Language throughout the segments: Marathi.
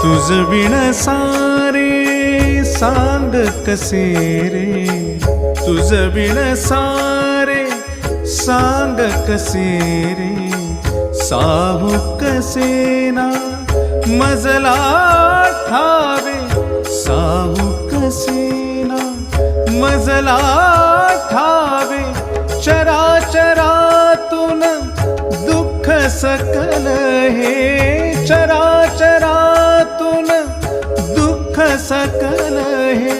तुझ विण सारे सांग कसे रे, तुझ विण सारे सांग कसे रे, साहू कसे ना मजला ठावे, साहू कसे ना मजला ठावे, चराचरातून दुःख सकल हे, चराचरातून दुःख सकल हे,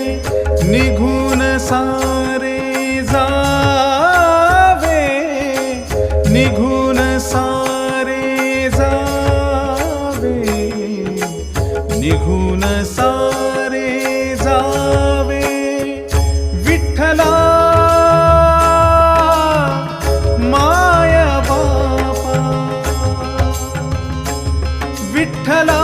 निघून सारे जावे, निघून सारे जावे, निघून सारे जावे. विठ्ठला माया बापा, विठ्ठला